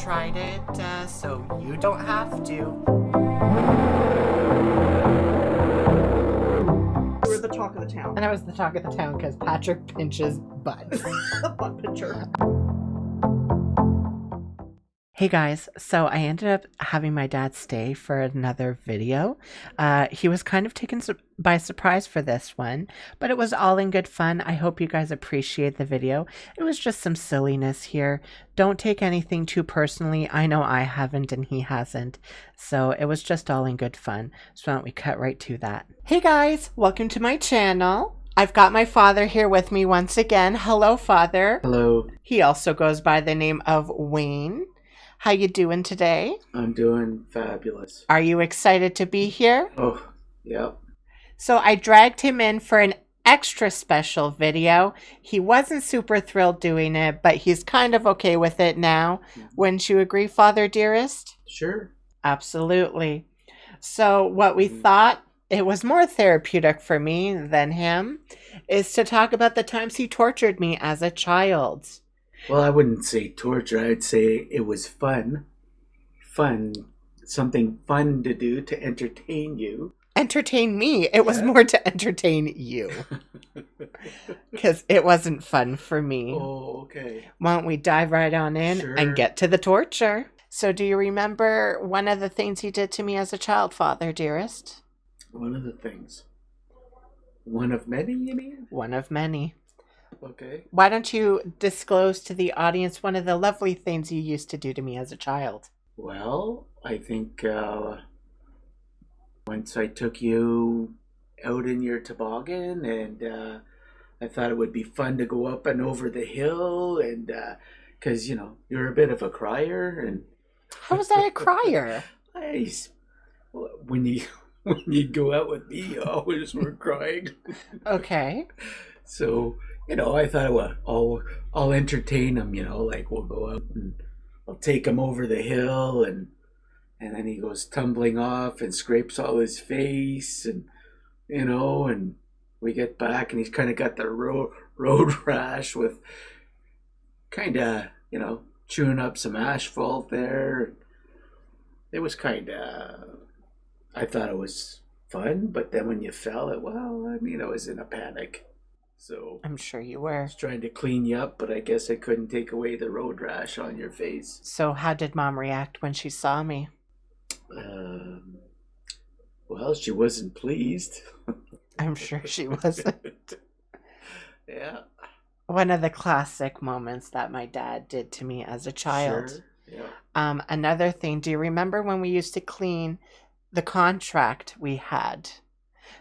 tried it, so you don't have to. You were the talk of the town. And I was the talk of the town because Patrick pinches butts. Butt pincher. Hey guys, so I ended up having my dad stay for another video. He was kind of taken by surprise for this one, but it was all in good fun. I hope you guys appreciate the video. It was just some silliness here. Don't take anything too personally. I know I haven't and he hasn't. So it was just all in good fun. So why don't we cut right to that. Hey guys, welcome to my channel. I've got my father here with me once again. Hello, Father. Hello. He also goes by the name of Wayne. How you doing today? I'm doing fabulous. Are you excited to be here? Oh, yep. So I dragged him in for an extra special video. He wasn't super thrilled doing it, but he's kind of okay with it now. Wouldn't you agree, Father dearest? Sure. Absolutely. So what we thought, it was more therapeutic for me than him, is to talk about the times he tortured me as a child. Well, I wouldn't say torture. I'd say it was fun. Fun. Something fun to do to entertain you. Entertain me. It was more to entertain you. Because it wasn't fun for me. Oh, okay. Why don't we dive right on in and get to the torture? So do you remember one of the things he did to me as a child, Father dearest? One of the things. One of many, you mean? One of many. Okay. Why don't you disclose to the audience one of the lovely things you used to do to me as a child? Well, I think once I took you out in your toboggan and I thought it would be fun to go up and over the hill and because, you're a bit of a crier. And how was I a crier? When you go out with me, you always were crying. Okay. So, I thought, well, I'll entertain him, like we'll go out and I'll take him over the hill and then he goes tumbling off and scrapes all his face and we get back and he's kind of got the road rash with kind of, chewing up some asphalt there. It was kind of, I thought it was fun, but then when you fell, I was in a panic. So I'm sure you were. I was trying to clean you up, but I guess I couldn't take away the road rash on your face. So how did Mom react when she saw me? Well, she wasn't pleased. I'm sure she wasn't. Yeah. One of the classic moments that my dad did to me as a child. Sure. Yeah. Another thing, do you remember when we used to clean the contract we had?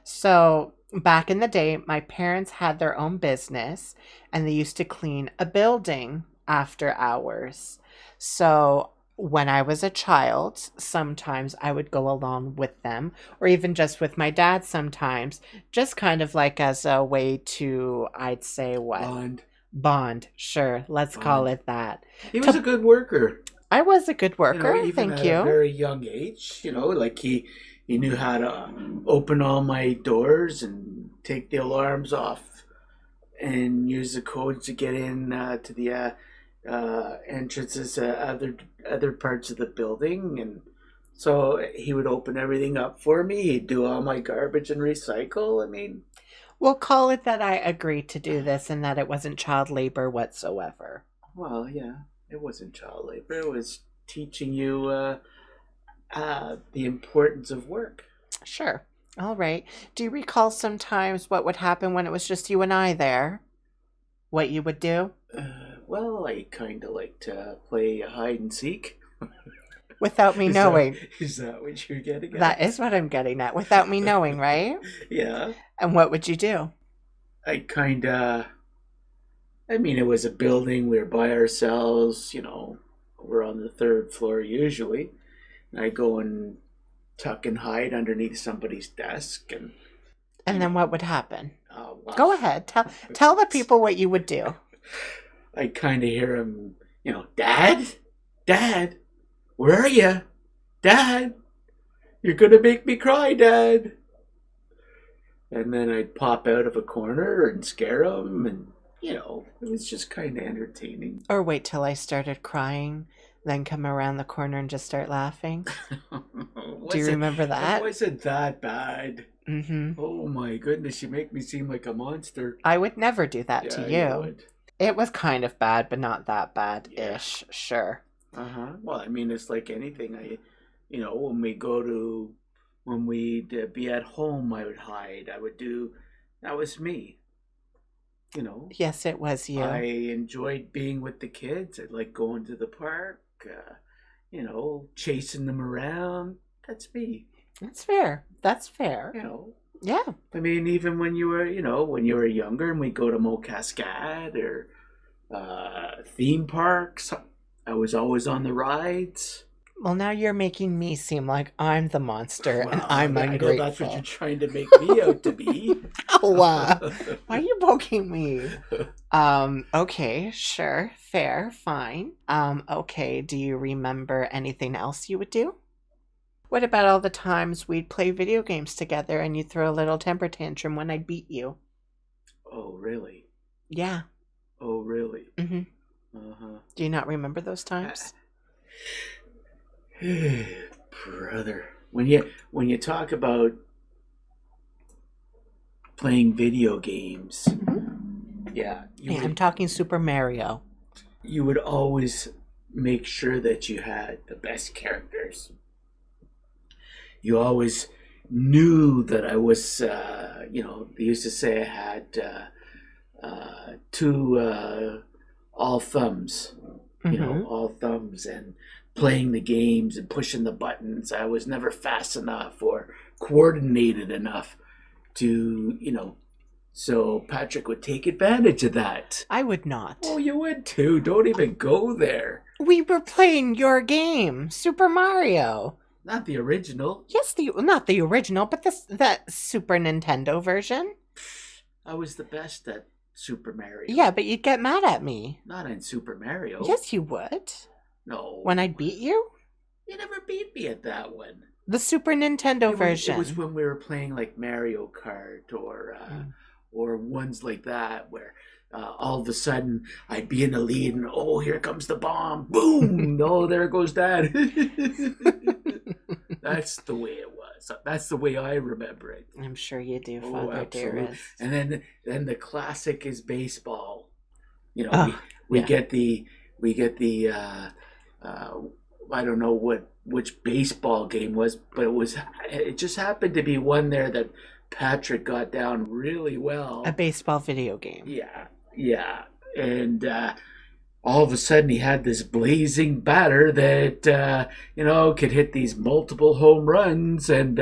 So back in the day, my parents had their own business and they used to clean a building after hours. So when I was a child, sometimes I would go along with them, or even just with my dad sometimes, just kind of like as a way to, I'd say, what? Bond. Sure. Let's call it that. He was a good worker. I was a good worker. Even Thank at you. a very young age, like he knew how to open all my doors and take the alarms off and use the codes to get in to the entrances other parts of the building. And so he would open everything up for me. He'd do all my garbage and recycle. We'll call it that I agreed to do this and that it wasn't child labor whatsoever. Well, yeah, it wasn't child labor. It was teaching you the importance of work. Sure. All right. Do you recall sometimes what would happen when it was just you and I there? What you would do? Well, I kind of like to play hide and seek. Without me knowing. Is that what you're getting at? That is what I'm getting at. Without me knowing, right? Yeah. And what would you do? It was a building. We were by ourselves, we're on the third floor usually. And I go and tuck and hide underneath somebody's desk. And then what would happen? Wow. Go ahead. Tell the people what you would do. I kind of hear him, Dad, where are you? Dad, you're going to make me cry, Dad. And then I'd pop out of a corner and scare him. And, it was just kind of entertaining. Or wait till I started crying. Then come around the corner and just start laughing. Do you Was it? remember It that? wasn't that bad. Mm-hmm. Oh my goodness, you make me seem like a monster. I would never do that to Yeah, you you. would. It was kind of bad, but not that Yeah. bad-ish. Sure. Well, I mean, it's like anything. When we'd be at home, I would hide. That was me. You know, Yes, it was I you. enjoyed being with the kids. I like going to the park, chasing them around. That's me. That's fair. That's fair. You know, Yeah. I mean, even when you were younger and we go to Mo Cascade or theme parks, I was always on the rides. Well, now you're making me seem like I'm the monster and Well, I'm I know that's what ungrateful. you're trying to make me out to be. Ow! Why are you poking me? Okay, sure, fair, fine. Okay, do you remember anything else you would do? What about all the times we'd play video games together and you'd throw a little temper tantrum when I'd beat you? Oh, really? Yeah. Oh, really? Mm-hmm. Uh-huh. Do you not remember those times? Brother, when you talk about playing video games, yeah, Yeah, I'm talking Super Mario. you would always make sure that you had the best characters. You always knew that I was, they used to say I had two all thumbs, Mm-hmm. all thumbs, and playing the games and pushing the buttons. I was never fast enough or coordinated enough to. So Patrick would take advantage of that. I would not. Oh, you would too. Don't even go there. We were playing your game, Super Mario. Not the original. Yes, not the original, but that Super Nintendo version. I was the best at Super Mario. Yeah, but you'd get mad at me. Not in Super Mario. Yes, you would. No. When I'd beat you? You never beat me at that one. The Super Nintendo version. It was when we were playing like Mario Kart or ones like that where all of a sudden I'd be in the lead and oh, here comes the bomb. Boom. Oh, there goes Dad. That's the way it was. That's the way I remember it. I'm sure you do, Oh, Father absolutely. dearest. And then the classic is baseball. Oh, we yeah. get the I don't know which baseball game was, but it just happened to be one there that Patrick got down really well. A baseball video game. Yeah. And all of a sudden he had this blazing batter that could hit these multiple home runs and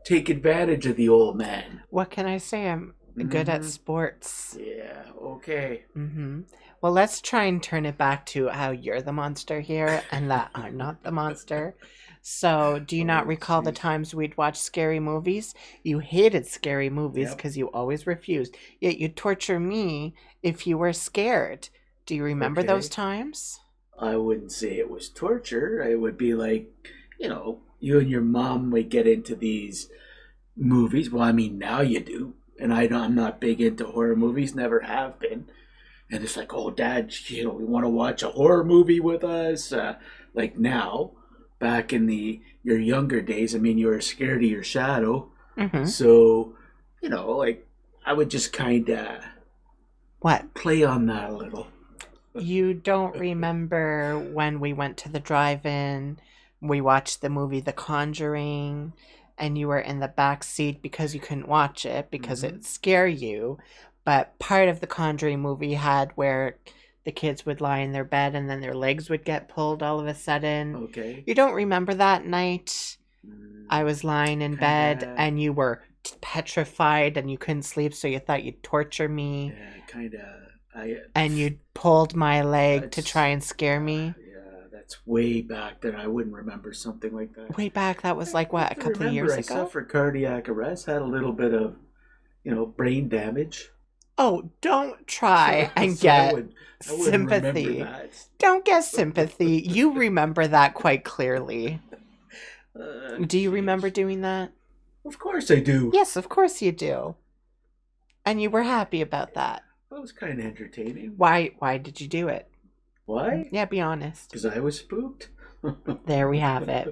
take advantage of the old man. What can I say? I'm good at sports. Yeah, okay. Mm-hmm. Well, let's try and turn it back to how you're the monster here and that I'm not the monster. So, do you not recall the times we'd watch scary movies? You hated scary movies because you always refused. Yet you'd torture me if you were scared. Do you remember those times? I wouldn't say it was torture. It would be like, you and your mom would get into these movies. Well, I mean, now you do. And I'm not big into horror movies, never have been. And it's like, oh, Dad, we want to watch a horror movie with us. Like now, back in your younger days, I mean, you were scared of your shadow. Mm-hmm. So, like I would just kind of play on that a little. You don't remember when we went to the drive-in, we watched the movie The Conjuring, and you were in the back seat because you couldn't watch it because it scared you. But part of the Conjuring movie had where the kids would lie in their bed and then their legs would get pulled all of a sudden. Okay. You don't remember that night? I was lying in bed and you were petrified and you couldn't sleep, so you thought you'd torture me. Yeah, kind of. And you pulled my leg to try and scare me. That's way back then. I wouldn't remember something like that. Way back, that was like what, a couple of years ago? I suffered cardiac arrest, had a little bit of, brain damage. Oh, don't try and get I sympathy. Don't get sympathy. You remember that quite clearly. Do you remember doing that? Of course I do. Yes, of course you do. And you were happy about that. That was kind of entertaining. Why did you do it? Why? Yeah, be honest. Because I was spooked. There we have it.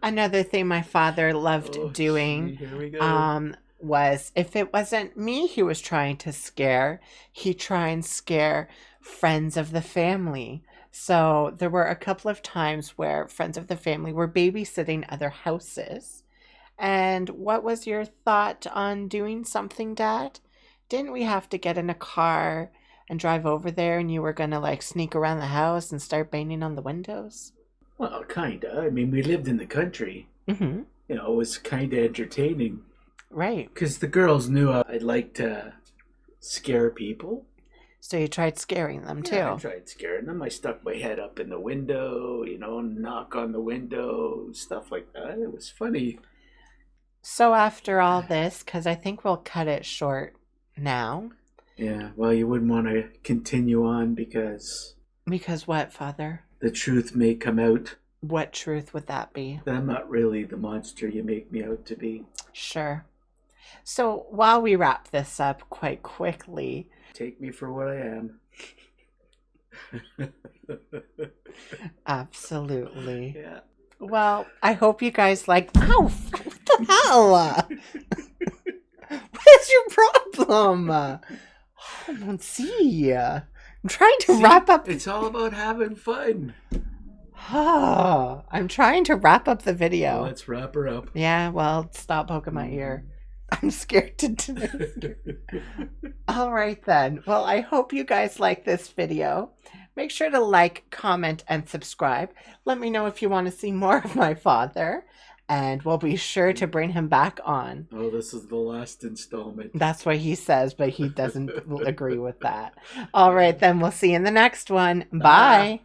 Another thing my father loved Oh, doing gee, here we go. was if it wasn't me he was trying to scare, he'd try and scare friends of the family. So there were a couple of times where friends of the family were babysitting other houses. And what was your thought on doing something, Dad? Didn't we have to get in a car and drive over there and you were going to like sneak around the house and start banging on the windows? Well, kinda. I mean, we lived in the country. Mm-hmm. You know, it was kinda entertaining. Right. Because the girls knew I'd like to scare people. So you tried scaring them too. Yeah, I tried scaring them. I stuck my head up in the window, knock on the window, stuff like that. It was funny. So after all this, because I think we'll cut it short now. Yeah, well, you wouldn't want to continue on because Because what, Father? the truth may come out What truth would that be? that I'm not really the monster you make me out to be. Sure. So while we wrap this up quite quickly, Take me for what I am. absolutely. Yeah. Well, I hope you guys like. Ow! What the hell? What is your problem? I don't see. I'm trying to See, wrap up. It's all about having fun. I'm trying to wrap up the video. Well, let's wrap her up. Yeah, well, stop poking my ear. I'm scared to death. All right, then. Well, I hope you guys like this video. Make sure to like, comment, and subscribe. Let me know if you want to see more of my father, and we'll be sure to bring him back on. Oh, this is the last installment. That's what he says, but he doesn't agree with that. All right, then. We'll see you in the next one. Bye.